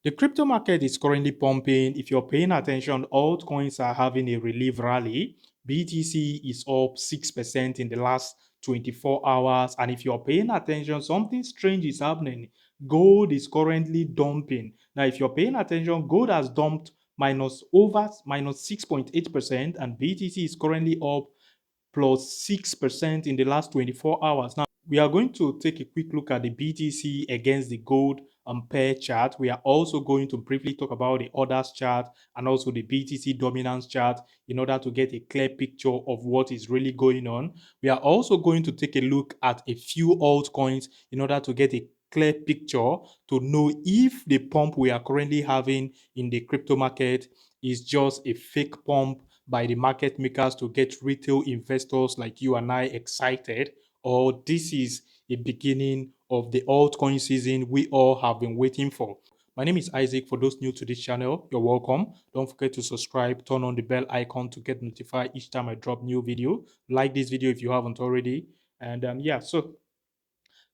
The crypto market is currently pumping. If you're paying attention, altcoins are having a relief rally. BTC is up 6% in the last 24 hours. And if you're paying attention, something strange is happening. Gold is currently dumping. Now, if you're paying attention, gold has dumped minus 6.8%, and BTC is currently up plus 6% in the last 24 hours. Now, we are going to take a quick look at the BTC against the gold pair chart. We are also going to briefly talk about the others chart and also the BTC dominance chart in order to get a clear picture of what is really going on. We are also going to take a look at a few altcoins in order to get a clear picture to know if the pump we are currently having in the crypto market is just a fake pump by the market makers to get retail investors like you and I excited, or this is a beginning of the altcoin season we all have been waiting for. My name is Isaac. For those new to this channel, you're welcome. Don't forget to subscribe, turn on the bell icon to get notified each time I drop new video. Like this video if you haven't already. And yeah, so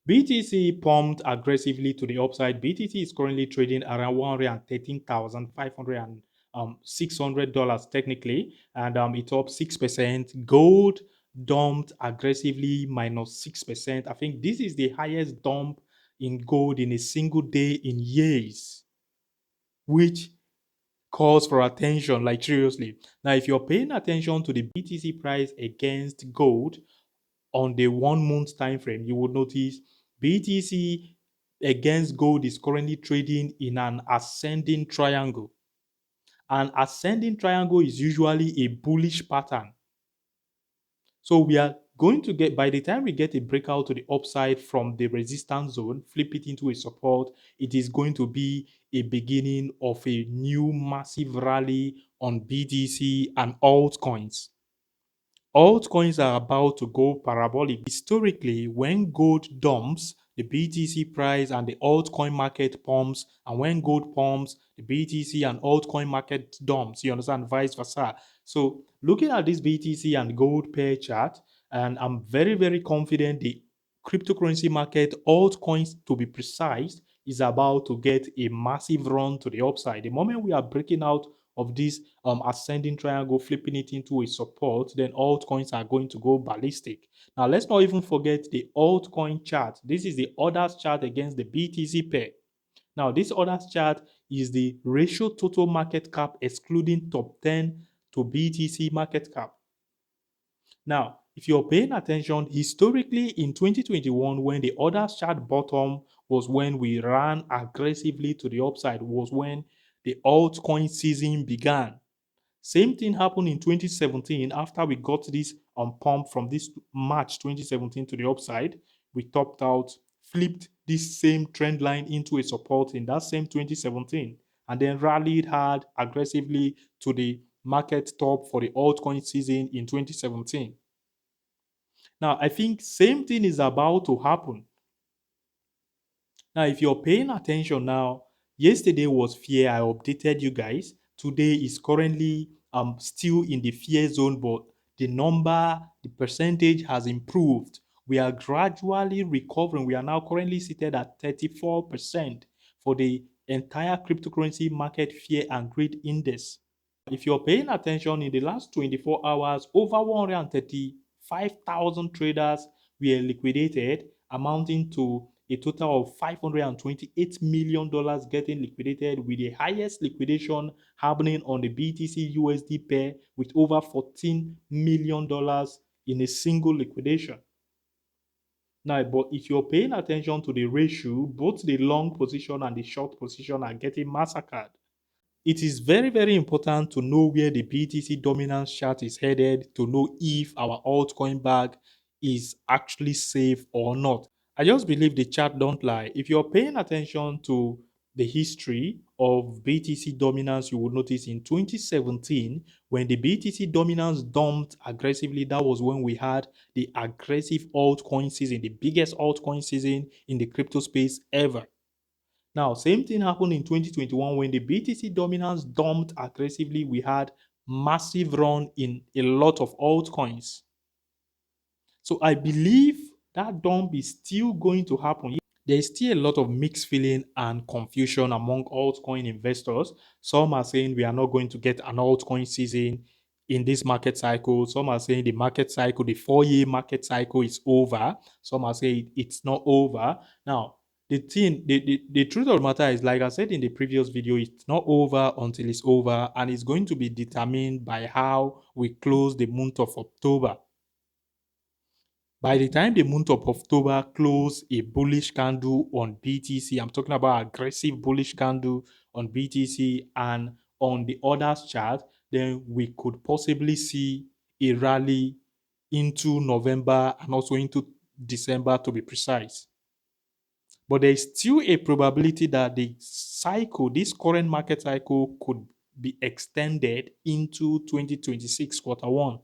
BTC pumped aggressively to the upside. BTC is currently trading around 113,500 and $600 technically, and it's up 6%. Gold dumped aggressively minus 6%. I think this is the highest dump in gold in a single day in years, which calls for attention, like seriously. Now, if you're paying attention to the BTC price against gold on the 1 month time frame, you would notice BTC against gold is currently trading in an ascending triangle. An ascending triangle is usually a bullish pattern. So we are going to get, by the time we get a breakout to the upside from the resistance zone, flip it into a support, it is going to be a beginning of a new massive rally on BTC and altcoins. Altcoins are about to go parabolic. Historically, when gold dumps, the BTC price and the altcoin market pumps, and when gold pumps, the BTC and altcoin market dumps. You understand? Vice versa. So, looking at this BTC and gold pair chart, and I'm very, very confident the cryptocurrency market, altcoins to be precise, is about to get a massive run to the upside. The moment we are breaking out of this ascending triangle, flipping it into a support, then altcoins are going to go ballistic. Now, let's not even forget the altcoin chart. This is the others chart against the BTC pair. Now, this others chart is the ratio total market cap excluding top 10 to BTC market cap. Now, if you're paying attention, historically in 2021, when the others chart bottom was when we ran aggressively to the upside, was when the altcoin season began. Same thing happened in 2017 after we got this pump from this March 2017 to the upside. We topped out, flipped this same trend line into a support in that same 2017, and then rallied hard aggressively to the market top for the altcoin season in 2017. Now, I think same thing is about to happen. Now, if you're paying attention now, yesterday was fear. I updated you guys. Today is currently still in the fear zone, but the percentage has improved. We are gradually recovering. We are now currently seated at 34% for the entire cryptocurrency market fear and greed index. If you're paying attention, in the last 24 hours, over 135,000 traders were liquidated, amounting to a total of $528 million getting liquidated, with the highest liquidation happening on the BTC USD pair with over $14 million in a single liquidation. Now, but if you're paying attention to the ratio, both the long position and the short position are getting massacred. It is very, very important to know where the BTC dominance chart is headed to know if our altcoin bag is actually safe or not. I just believe the chart don't lie. If you're paying attention to the history of BTC dominance, you will notice in 2017, when the BTC dominance dumped aggressively, that was when we had the aggressive altcoin season, the biggest altcoin season in the crypto space ever. Now, same thing happened in 2021 when the BTC dominance dumped aggressively. We had massive run in a lot of altcoins. So I believe that dump is still going to happen. There is still a lot of mixed feeling and confusion among altcoin investors. Some are saying we are not going to get an altcoin season in this market cycle. Some are saying the market cycle, the 4-year market cycle is over. Some are saying it's not over. Now, the truth of the matter is, like I said in the previous video, it's not over until it's over, and it's going to be determined by how we close the month of October. By the time the month of October close a bullish candle on BTC, I'm talking about aggressive bullish candle on BTC and on the others chart, then we could possibly see a rally into November and also into December, to be precise. But there is still a probability that the cycle, this current market cycle, could be extended into 2026 quarter one.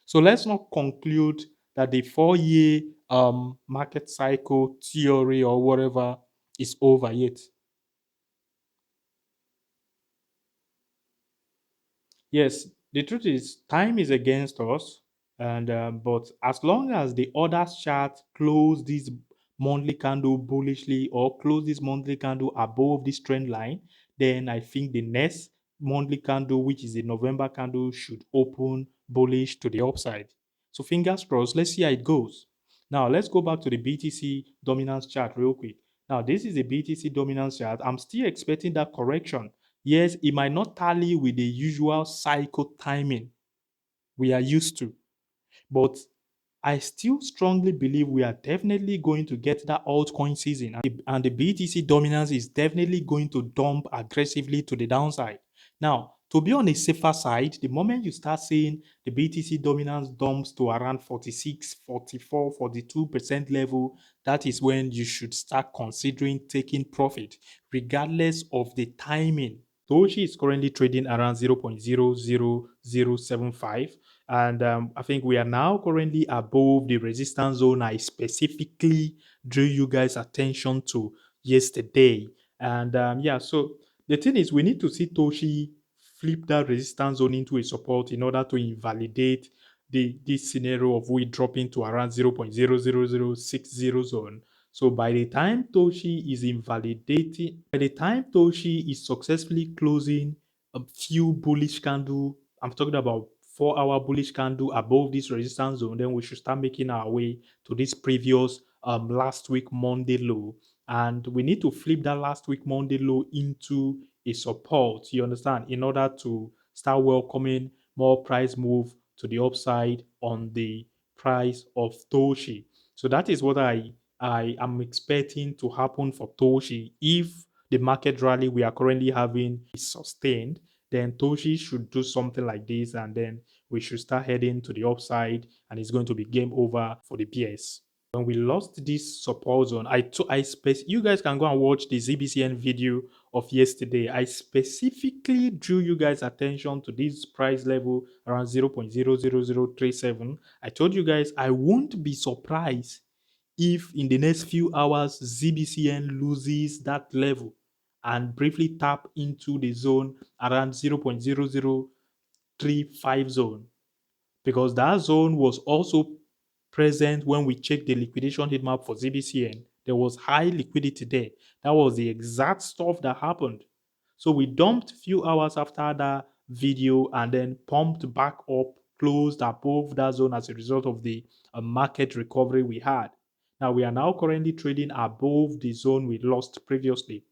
So let's not conclude that the 4-year market cycle theory or whatever is over yet. Yes, the truth is time is against us, and but as long as the others chart close this monthly candle bullishly or close this monthly candle above this trend line, then I think the next monthly candle, which is the November candle, should open bullish to the upside. So fingers crossed. Let's see how it goes. Now let's go back to the BTC dominance chart real quick. Now this is the BTC dominance chart. I'm still expecting that correction. Yes, it might not tally with the usual cycle timing we are used to, but I still strongly believe we are definitely going to get that altcoin season, and the BTC dominance is definitely going to dump aggressively to the downside. Now, to be on a safer side, the moment you start seeing the BTC dominance dumps to around 46, 44, 42% level, that is when you should start considering taking profit, regardless of the timing. Toshi is currently trading around 0.00075, and I think we are now currently above the resistance zone I specifically drew you guys attention to yesterday. And yeah, so the thing is, we need to see Toshi flip that resistance zone into a support in order to invalidate this scenario of we dropping to around 0.00060 zone. So by the time Toshi is invalidating, by the time Toshi is successfully closing a few bullish candle, I'm talking about 4-hour bullish candle above this resistance zone, then we should start making our way to this previous last week Monday low. And we need to flip that last week Monday low into a support, you understand, in order to start welcoming more price move to the upside on the price of Toshi. So that is what I am expecting to happen for Toshi. If the market rally we are currently having is sustained, then Toshi should do something like this, and then we should start heading to the upside, and it's going to be game over for the PS. When we lost this support zone, you guys can go and watch the Zbcn video of yesterday. I specifically drew you guys attention to this price level around 0.00037. I told you guys I won't be surprised if in the next few hours Zbcn loses that level and briefly tap into the zone around 0.0035 zone, because that zone was also present when we checked the liquidation heat map for Zbcn. There was high liquidity there. That was the exact stuff that happened. So we dumped few hours after that video and then pumped back up, closed above that zone as a result of the market recovery we had. Now we are now currently trading above the zone we lost previously.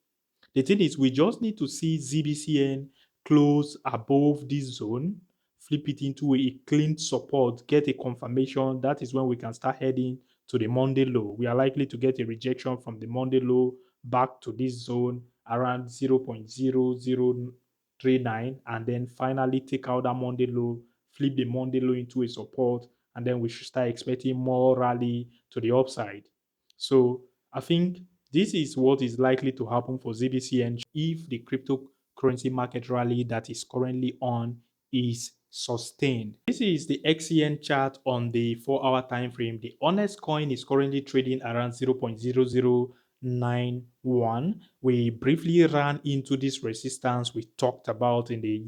The thing is, we just need to see Zbcn close above this zone, flip it into a clean support, get a confirmation. That is when we can start heading to the Monday low. We are likely to get a rejection from the Monday low back to this zone around 0.0039, and then finally take out that Monday low, flip the Monday low into a support, and then we should start expecting more rally to the upside. So I think this is what is likely to happen for Zbcn if the cryptocurrency market rally that is currently on is sustained. This is the XCN chart on the 4-hour time frame. The Onyxcoin is currently trading around 0.0091. We briefly ran into this resistance we talked about in the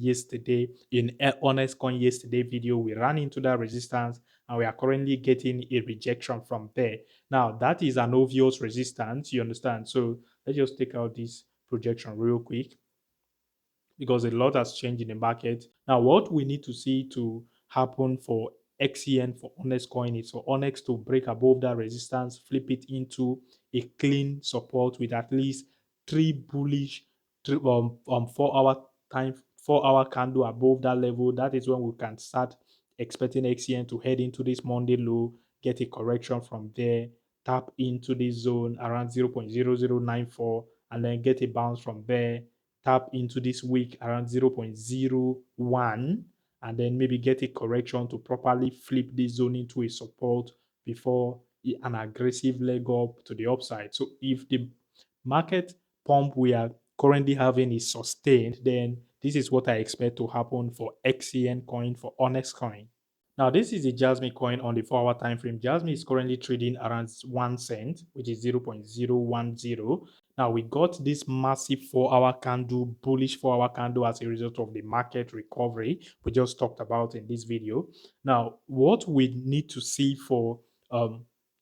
Onyxcoin yesterday video. We ran into that resistance and we are currently getting a rejection from there. Now, that is an obvious resistance, you understand? So let's just take out this projection real quick because a lot has changed in the market. Now, what we need to see to happen for XCN for Onyxcoin is for Onyx to break above that resistance, flip it into a clean support with at least three bullish 4 hour time 4 hour candle above that level. That is when we can start expecting XCN to head into this Monday low, get a correction from there, tap into this zone around 0.0094, and then get a bounce from there, tap into this week around 0.01, and then maybe get a correction to properly flip this zone into a support before an aggressive leg up to the upside. So if the market pump we are currently having is sustained, then this is what I expect to happen for XCN coin, for Onyxcoin. Now, this is a Jasmy coin on the 4 hour time frame. Jasmy is currently trading around 1 cent, which is 0.010. Now, we got this massive 4 hour candle, bullish 4 hour candle as a result of the market recovery we just talked about in this video. Now, what we need to see for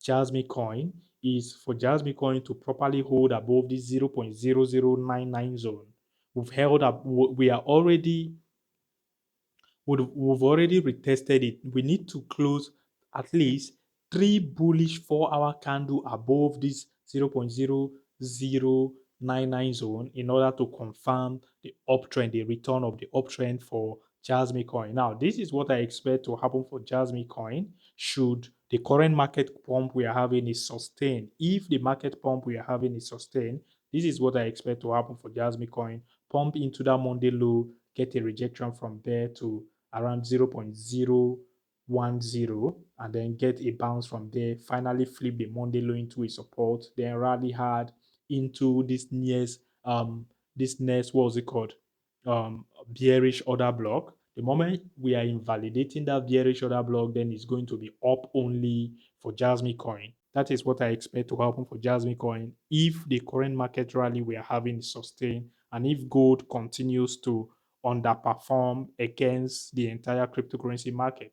Jasmy coin is for Jasmy coin to properly hold above this 0.0099 zone. We've held up, we are already we've already retested it. We need to close at least three bullish 4 hour candle above this 0.0099 zone in order to confirm the uptrend, the return of the uptrend for Jasmycoin. Now, this is what I expect to happen for Jasmycoin should the current market pump we are having is sustained. If the market pump we are having is sustained, this is what I expect to happen for Jasmycoin. Pump into that Monday low, get a rejection from there to around 0.010, and then get a bounce from there, finally flip the Monday low into a support, then rally hard into this next what was it called, bearish order block. The moment we are invalidating that bearish order block, then it's going to be up only for Jasmycoin. That is what I expect to happen for Jasmycoin if the current market rally we are having is sustained, and if gold continues to underperform against the entire cryptocurrency market.